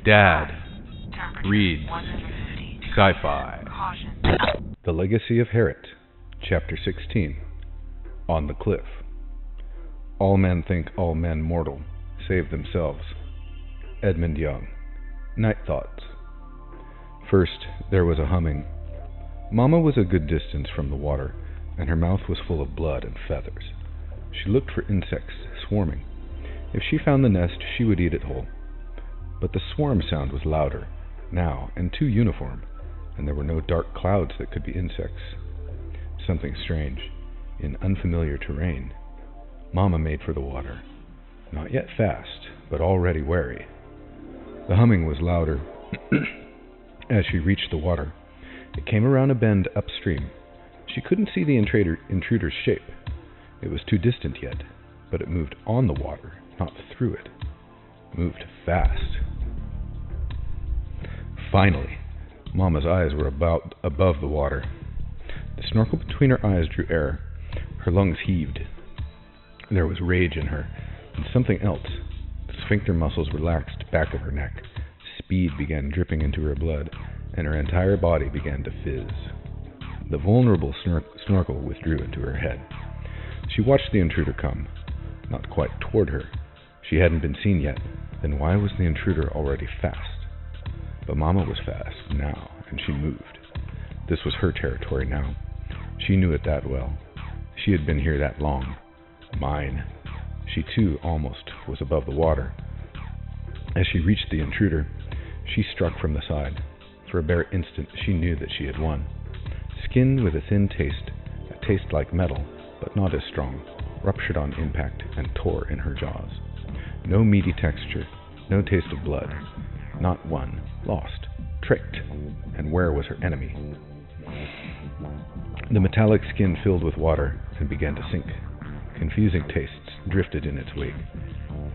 Dad reads Sci-Fi. The Legacy of Heorot, Chapter 16. On the Cliff. All men think all men mortal, save themselves. Edmund Young. Night Thoughts. First, there was a humming. Mama was a good distance from the water, and her mouth was full of blood and feathers. She looked for insects swarming. If she found the nest, she would eat it whole. But the swarm sound was louder, now, and too uniform, and there were no dark clouds that could be insects. Something strange, in unfamiliar terrain. Mama made for the water, not yet fast, but already wary. The humming was louder as she reached the water. It came around a bend upstream. She couldn't see the intruder's shape. It was too distant yet, but it moved on the water, not through it. Moved fast. Finally, Mama's eyes were about above the water. The snorkel between her eyes drew air. Her lungs heaved. There was rage in her, and something else. The sphincter muscles relaxed back of her neck. Speed began dripping into her blood, and her entire body began to fizz. The vulnerable snorkel withdrew into her head. She watched the intruder come, not quite toward her. She hadn't been seen yet. Then why was the intruder already fast? But Mama was fast now, and she moved. This was her territory now. She knew it that well. She had been here that long. Mine. She too almost was above the water. As she reached the intruder, she struck from the side. For a bare instant, she knew that she had won. Skin with a thin taste, a taste like metal, but not as strong, ruptured on impact and tore in her jaws. No meaty texture, no taste of blood. Not one. Lost. Tricked. And where was her enemy? The metallic skin filled with water and began to sink. Confusing tastes drifted in its wake.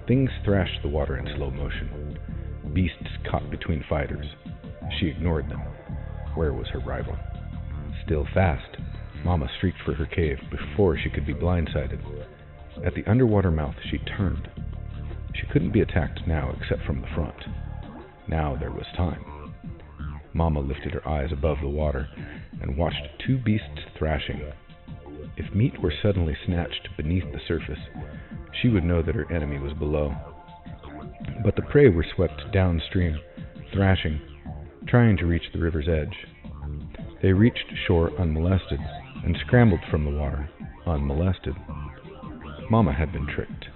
Things thrashed the water in slow motion. Beasts caught between fighters. She ignored them. Where was her rival? Still fast, Mama streaked for her cave before she could be blindsided. At the underwater mouth, she turned. She couldn't be attacked now except from the front. Now there was time. Mama lifted her eyes above the water and watched two beasts thrashing. If meat were suddenly snatched beneath the surface, she would know that her enemy was below. But the prey were swept downstream, thrashing, trying to reach the river's edge. They reached shore unmolested and scrambled from the water, unmolested. Mama had been tricked.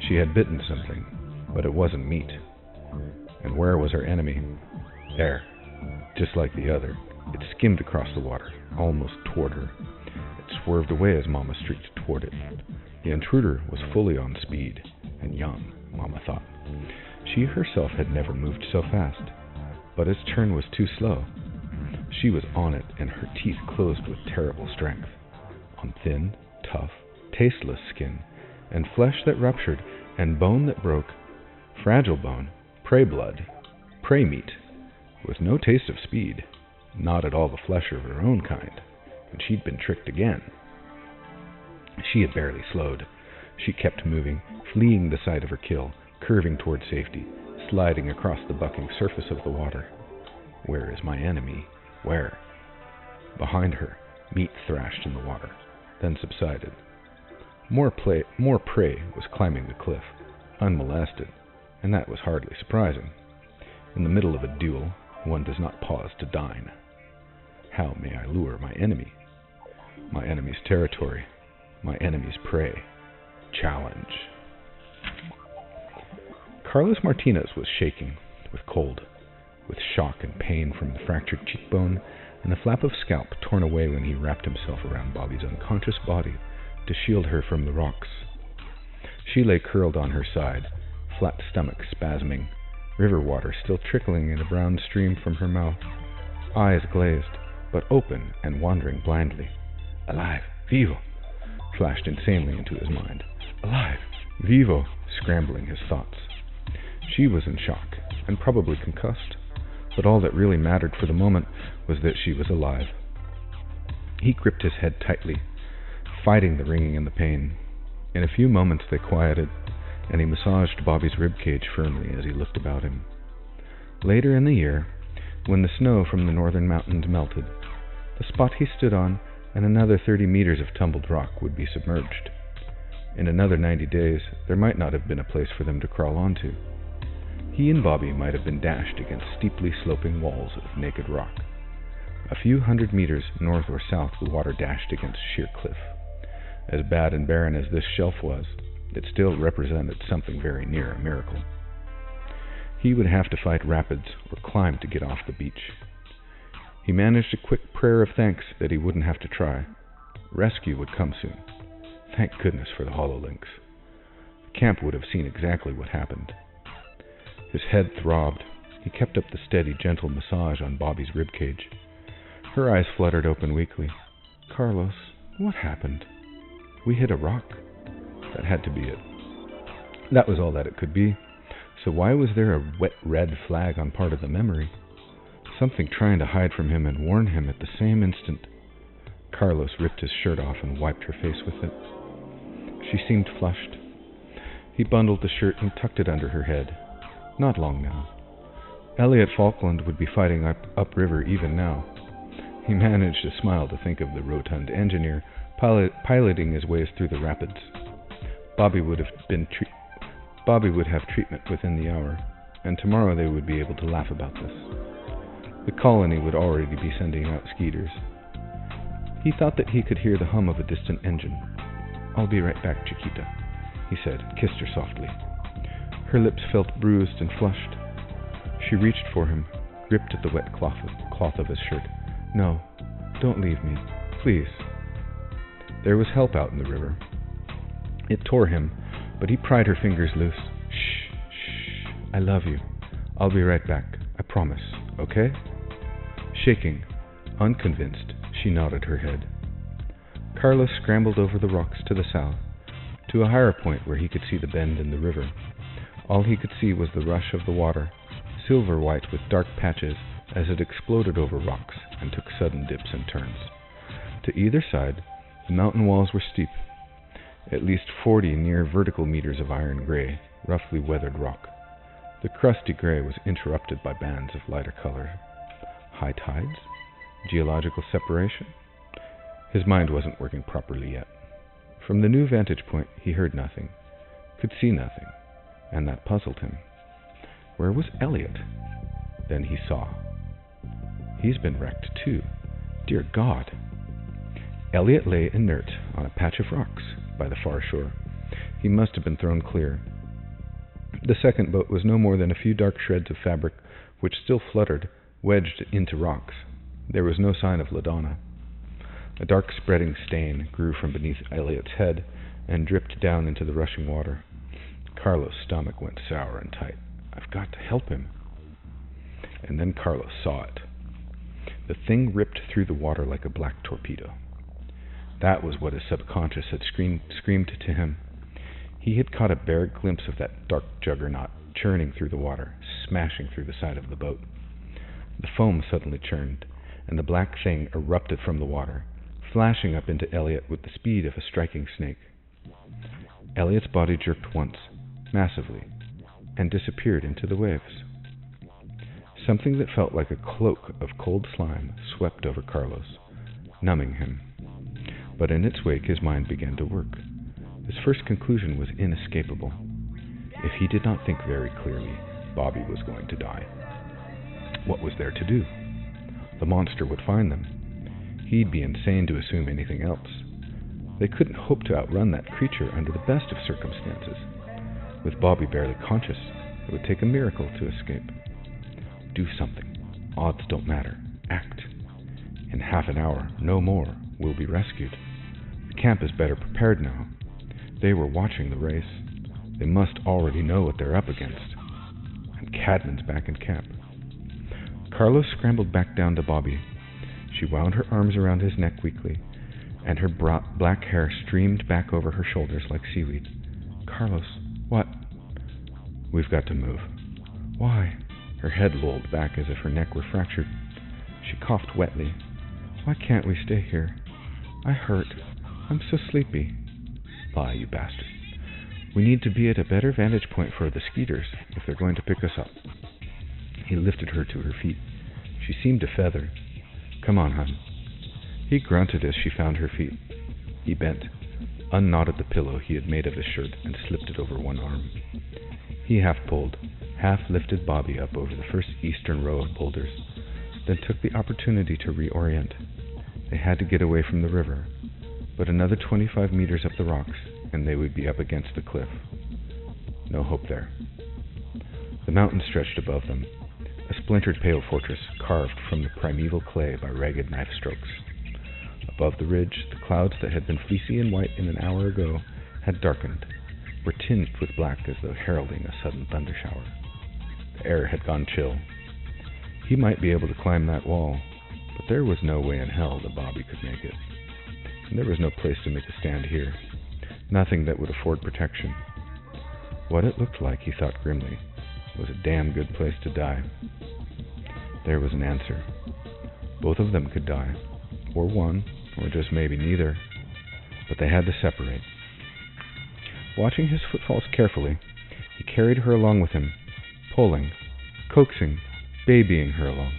She had bitten something, but it wasn't meat. And where was her enemy? There, just like the other. It skimmed across the water, almost toward her. It swerved away as Mama streaked toward it. The intruder was fully on speed, and young, Mama thought. She herself had never moved so fast, but its turn was too slow. She was on it, and her teeth closed with terrible strength. On thin, tough, tasteless skin, and flesh that ruptured, and bone that broke. Fragile bone, prey blood, prey meat, with no taste of speed, not at all the flesh of her own kind, and she'd been tricked again. She had barely slowed. She kept moving, fleeing the sight of her kill, curving toward safety, sliding across the bucking surface of the water. Where is my enemy? Where? Behind her, meat thrashed in the water, then subsided. More prey was climbing the cliff, unmolested, and that was hardly surprising. In the middle of a duel, one does not pause to dine. How may I lure my enemy? My enemy's territory, my enemy's prey. Challenge. Carlos Martinez was shaking with cold, with shock and pain from the fractured cheekbone and the flap of scalp torn away when he wrapped himself around Bobby's unconscious body to shield her from the rocks. She lay curled on her side, flat stomach spasming, river water still trickling in a brown stream from her mouth, eyes glazed, but open and wandering blindly. Alive, vivo, flashed insanely into his mind. Alive, vivo, scrambling his thoughts. She was in shock, and probably concussed, but all that really mattered for the moment was that she was alive. He gripped his head tightly, fighting the ringing and the pain. In a few moments they quieted, and he massaged Bobby's ribcage firmly as he looked about him. Later in the year, when the snow from the northern mountains melted, the spot he stood on and another 30 meters of tumbled rock would be submerged. In another 90 days, there might not have been a place for them to crawl onto. He and Bobby might have been dashed against steeply sloping walls of naked rock. A few hundred meters north or south, the water dashed against sheer cliff. As bad and barren as this shelf was, it still represented something very near a miracle. He would have to fight rapids or climb to get off the beach. He managed a quick prayer of thanks that he wouldn't have to try. Rescue would come soon. Thank goodness for the HoloLinks. The camp would have seen exactly what happened. His head throbbed. He kept up the steady, gentle massage on Bobby's ribcage. Her eyes fluttered open weakly. Carlos, what happened? We hit a rock. That had to be it. That was all that it could be. So why was there a wet red flag on part of the memory? Something trying to hide from him and warn him at the same instant. Carlos ripped his shirt off and wiped her face with it. She seemed flushed. He bundled the shirt and tucked it under her head. Not long now. Elliot Falkland would be fighting upriver even now. He managed a smile to think of the rotund engineer piloting his ways through the rapids. Bobby would have treatment within the hour, and tomorrow they would be able to laugh about this. The colony would already be sending out skeeters. He thought that he could hear the hum of a distant engine. I'll be right back, Chiquita, he said, kissed her softly. Her lips felt bruised and flushed. She reached for him, gripped at the wet cloth of his shirt. No, don't leave me, please. There was help out in the river. It tore him, but he pried her fingers loose. Shh, shh, I love you. I'll be right back, I promise, okay? Shaking, unconvinced, she nodded her head. Carlos scrambled over the rocks to the south, to a higher point where he could see the bend in the river. All he could see was the rush of the water, silver white with dark patches as it exploded over rocks and took sudden dips and turns. To either side, the mountain walls were steep, at least 40 near vertical meters of iron gray, roughly weathered rock. The crusty gray was interrupted by bands of lighter color. High tides? Geological separation? His mind wasn't working properly yet. From the new vantage point, he heard nothing, could see nothing, and that puzzled him. Where was Elliot? Then he saw. He's been wrecked too. Dear God! Elliot lay inert on a patch of rocks by the far shore. He must have been thrown clear. The second boat was no more than a few dark shreds of fabric which still fluttered, wedged into rocks. There was no sign of LaDonna. A dark spreading stain grew from beneath Elliot's head and dripped down into the rushing water. Carlos' stomach went sour and tight. I've got to help him. And then Carlos saw it. The thing ripped through the water like a black torpedo. That was what his subconscious had screamed to him. He had caught a bare glimpse of that dark juggernaut churning through the water, smashing through the side of the boat. The foam suddenly churned, and the black thing erupted from the water, flashing up into Elliot with the speed of a striking snake. Elliot's body jerked once, massively, and disappeared into the waves. Something that felt like a cloak of cold slime swept over Carlos, numbing him. But in its wake his mind began to work. His first conclusion was inescapable. If he did not think very clearly, Bobby was going to die. What was there to do? The monster would find them. He'd be insane to assume anything else. They couldn't hope to outrun that creature under the best of circumstances. With Bobby barely conscious, it would take a miracle to escape. Do something. Odds don't matter. Act. In half an hour, no more, we'll be rescued. The camp is better prepared now. They were watching the race. They must already know what they're up against. And Cadman's back in camp. Carlos scrambled back down to Bobby. She wound her arms around his neck weakly, and her black hair streamed back over her shoulders like seaweed. Carlos, what? We've got to move. Why? Her head lolled back as if her neck were fractured. She coughed wetly. Why can't we stay here? I hurt. I'm so sleepy. Lie, you bastard. We need to be at a better vantage point for the skeeters if they're going to pick us up. He lifted her to her feet. She seemed to feather. "Come on, hon." He grunted as she found her feet. He bent, unknotted the pillow he had made of his shirt, and slipped it over one arm. He half-pulled, half-lifted Bobby up over the first eastern row of boulders, then took the opportunity to reorient. They had to get away from the river, but another 25 meters up the rocks, and they would be up against the cliff. No hope there. The mountain stretched above them, a splintered pale fortress carved from the primeval clay by ragged knife strokes. Above the ridge, the clouds that had been fleecy and white an hour ago had darkened, were tinged with black as though heralding a sudden thunder shower. The air had gone chill. He might be able to climb that wall, but there was no way in hell that Bobby could make it. And there was no place to make a stand here. Nothing that would afford protection. What it looked like, he thought grimly, was a damn good place to die. There was an answer. Both of them could die. Or one, or just maybe neither. But they had to separate. Watching his footfalls carefully, he carried her along with him, pulling, coaxing, babying her along,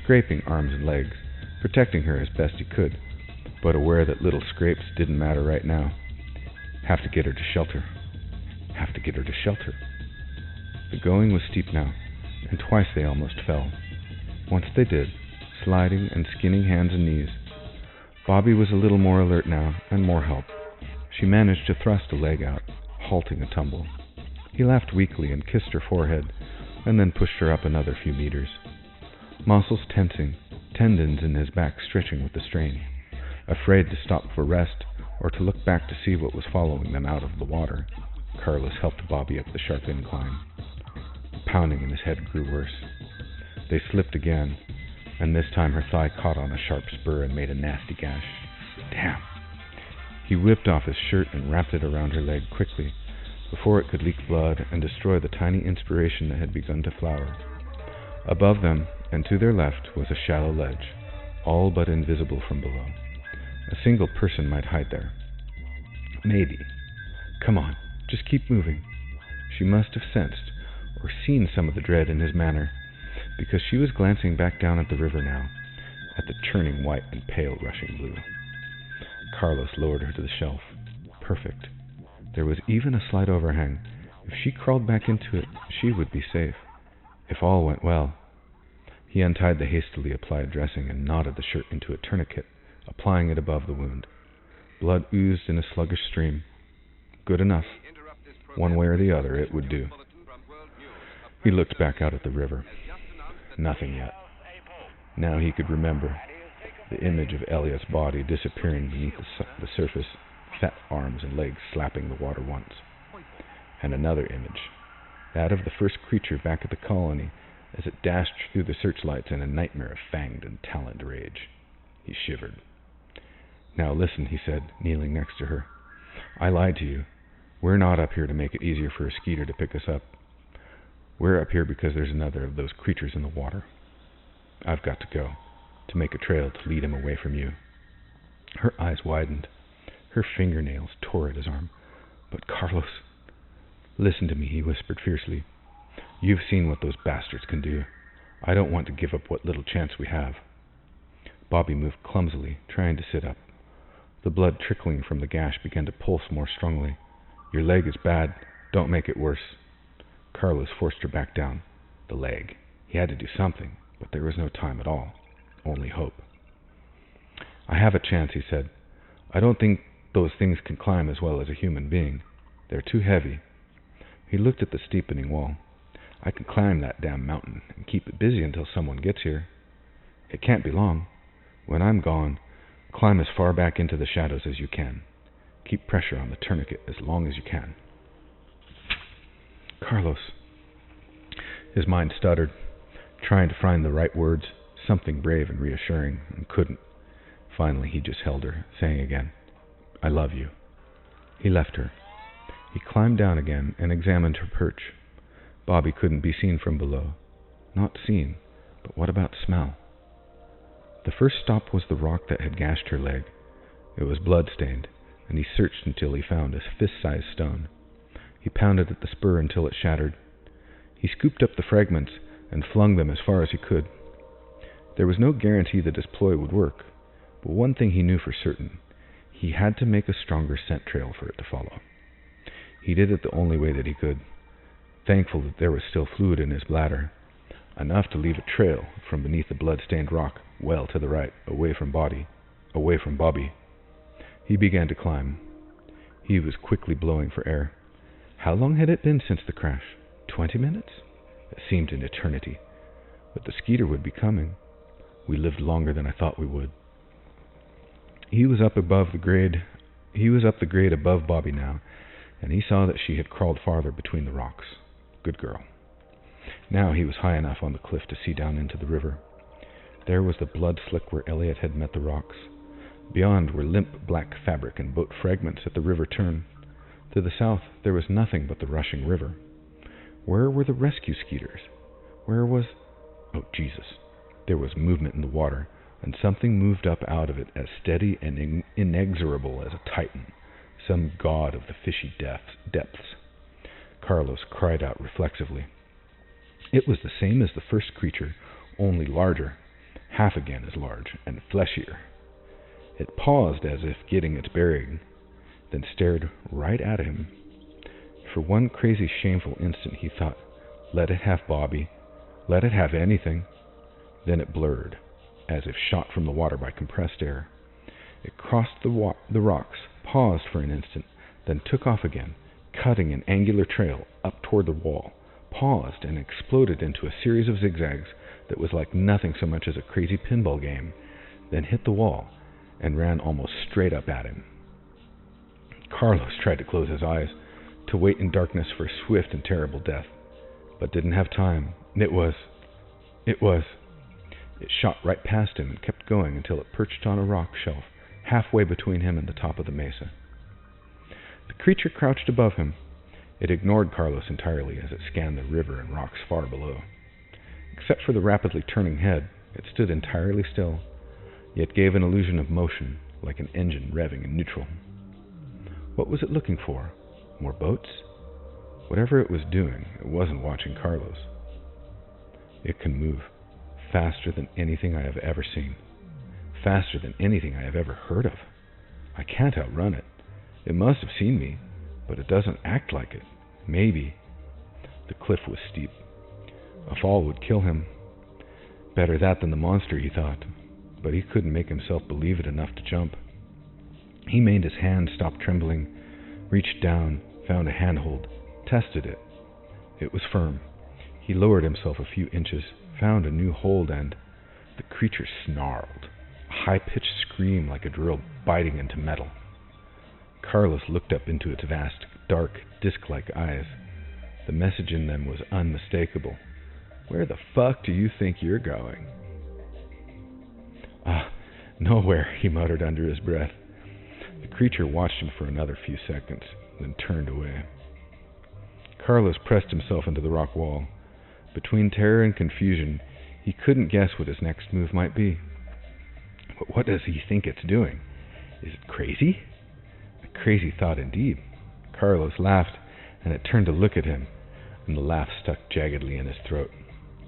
scraping arms and legs, protecting her as best he could, but aware that little scrapes didn't matter right now. Have to get her to shelter. Have to get her to shelter. The going was steep now, and twice they almost fell. Once they did, sliding and skinning hands and knees. Bobby was a little more alert now, and more help. She managed to thrust a leg out, halting a tumble. He laughed weakly and kissed her forehead, and then pushed her up another few meters. Muscles tensing, tendons in his back stretching with the strain. Afraid to stop for rest, or to look back to see what was following them out of the water, Carlos helped Bobby up the sharp incline. The pounding in his head grew worse. They slipped again, and this time her thigh caught on a sharp spur and made a nasty gash. Damn! He whipped off his shirt and wrapped it around her leg quickly, before it could leak blood and destroy the tiny inspiration that had begun to flower. Above them, and to their left, was a shallow ledge, all but invisible from below. A single person might hide there. Maybe. Come on, just keep moving. She must have sensed, or seen some of the dread in his manner, because she was glancing back down at the river now, at the churning white and pale rushing blue. Carlos lowered her to the shelf. Perfect. There was even a slight overhang. If she crawled back into it, she would be safe. If all went well. He untied the hastily applied dressing and knotted the shirt into a tourniquet, applying it above the wound. Blood oozed in a sluggish stream. Good enough. One way or the other, it would do. He looked back out at the river. Nothing yet. Now he could remember. The image of Elliot's body disappearing beneath the surface, fat arms and legs slapping the water once. And another image. That of the first creature back at the colony as it dashed through the searchlights in a nightmare of fanged and taloned rage. He shivered. Now listen, he said, kneeling next to her. I lied to you. We're not up here to make it easier for a skeeter to pick us up. We're up here because there's another of those creatures in the water. I've got to go, to make a trail to lead him away from you. Her eyes widened. Her fingernails tore at his arm. But Carlos... Listen to me, he whispered fiercely. You've seen what those bastards can do. I don't want to give up what little chance we have. Bobby moved clumsily, trying to sit up. The blood trickling from the gash began to pulse more strongly. Your leg is bad. Don't make it worse. Carlos forced her back down. The leg. He had to do something, but there was no time at all. Only hope. I have a chance, he said. I don't think those things can climb as well as a human being. They're too heavy. He looked at the steepening wall. I can climb that damn mountain and keep it busy until someone gets here. It can't be long. When I'm gone, climb as far back into the shadows as you can. Keep pressure on the tourniquet as long as you can. Carlos. His mind stuttered, trying to find the right words, something brave and reassuring, and couldn't. Finally, he just held her, saying again, I love you. He left her. He climbed down again and examined her perch. Bobby couldn't be seen from below. Not seen, but what about smell? The first stop was the rock that had gashed her leg. It was blood-stained, and he searched until he found a fist-sized stone. He pounded at the spur until it shattered. He scooped up the fragments, and flung them as far as he could. There was no guarantee that his ploy would work, but one thing he knew for certain. He had to make a stronger scent trail for it to follow. He did it the only way that he could, thankful that there was still fluid in his bladder, enough to leave a trail from beneath the blood-stained rock well to the right, away from Bobby. He began to climb. He was quickly blowing for air. How long had it been since the crash? 20 minutes? It seemed an eternity. But the Skeeter would be coming. We lived longer than I thought we would. He was up the grade above Bobby now, and he saw that she had crawled farther between the rocks. Good girl. Now he was high enough on the cliff to see down into the river. There was the blood slick where Elliot had met the rocks. Beyond were limp black fabric and boat fragments at the river turn. To the south there was nothing but the rushing river. Where were the rescue Skeeters? Where was... Oh, Jesus. There was movement in the water, and something moved up out of it as steady and inexorable as a titan, some god of the fishy depths. Carlos cried out reflexively. It was the same as the first creature, only larger, half again as large, and fleshier. It paused as if getting its bearing, then stared right at him. For one crazy, shameful instant he thought, let it have Bobby, let it have anything. Then it blurred, as if shot from the water by compressed air. It crossed the rocks, paused for an instant, then took off again, cutting an angular trail up toward the wall, paused and exploded into a series of zigzags that was like nothing so much as a crazy pinball game, then hit the wall and ran almost straight up at him. Carlos tried to close his eyes, to wait in darkness for a swift and terrible death, but didn't have time. It shot right past him and kept going until it perched on a rock shelf halfway between him and the top of the mesa. The creature crouched above him. It ignored Carlos entirely as it scanned the river and rocks far below. Except for the rapidly turning head, it stood entirely still, yet gave an illusion of motion, like an engine revving in neutral. What was it looking for? More boats? Whatever it was doing, it wasn't watching Carlos. It can move faster than anything I have ever seen, faster than anything I have ever heard of. I can't outrun it. It must have seen me, but it doesn't act like it. Maybe. The cliff was steep. A fall would kill him. Better that than the monster, he thought, but he couldn't make himself believe it enough to jump. He made his hand stop trembling, reached down, found a handhold, tested it. It was firm. He lowered himself a few inches, found a new hold, and the creature snarled, a high-pitched scream like a drill biting into metal. Carlos looked up into its vast, dark, disc-like eyes. The message in them was unmistakable. Where the fuck do you think you're going? Nowhere, he muttered under his breath. The creature watched him for another few seconds, then turned away. Carlos pressed himself into the rock wall. Between terror and confusion, he couldn't guess what his next move might be. But what does he think it's doing? Is it crazy? A crazy thought indeed. Carlos laughed, and it turned to look at him, and the laugh stuck jaggedly in his throat.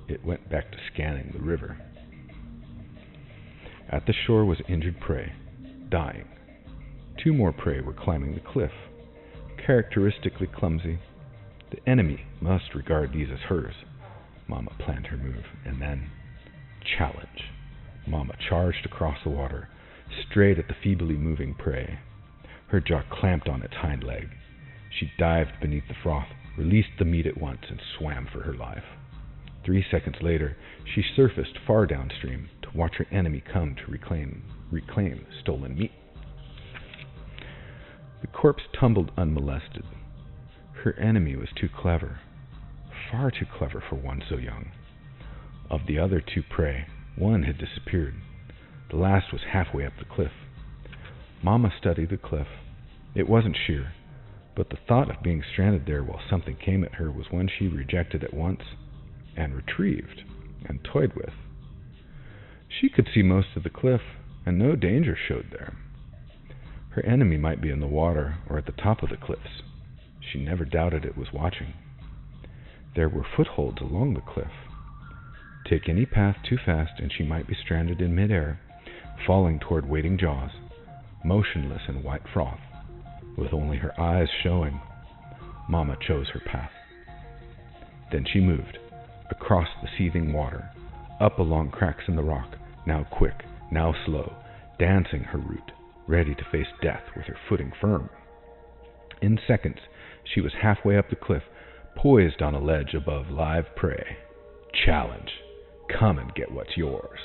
It went back to scanning the river. At the shore was injured prey, dying. 2 more prey were climbing the cliff, characteristically clumsy. The enemy must regard these as hers. Mama planned her move, and then challenge. Mama charged across the water, straight at the feebly moving prey. Her jaw clamped on its hind leg. She dived beneath the froth, released the meat at once, and swam for her life. 3 seconds later, she surfaced far downstream to watch her enemy come to reclaim stolen meat. The corpse tumbled unmolested. Her enemy was too clever, far too clever for one so young. Of the other 2 prey, one had disappeared. The last was halfway up the cliff. Mama studied the cliff. It wasn't sheer, but the thought of being stranded there while something came at her was one she rejected at once, and retrieved, and toyed with. She could see most of the cliff, and no danger showed there. Her enemy might be in the water or at the top of the cliffs. She never doubted it was watching. There were footholds along the cliff. Take any path too fast and she might be stranded in midair, falling toward waiting jaws, motionless in white froth, with only her eyes showing. Mama chose her path. Then she moved, across the seething water, up along cracks in the rock, now quick, now slow, dancing her route, ready to face death with her footing firm. In seconds, she was halfway up the cliff, poised on a ledge above live prey. Challenge! Come and get what's yours.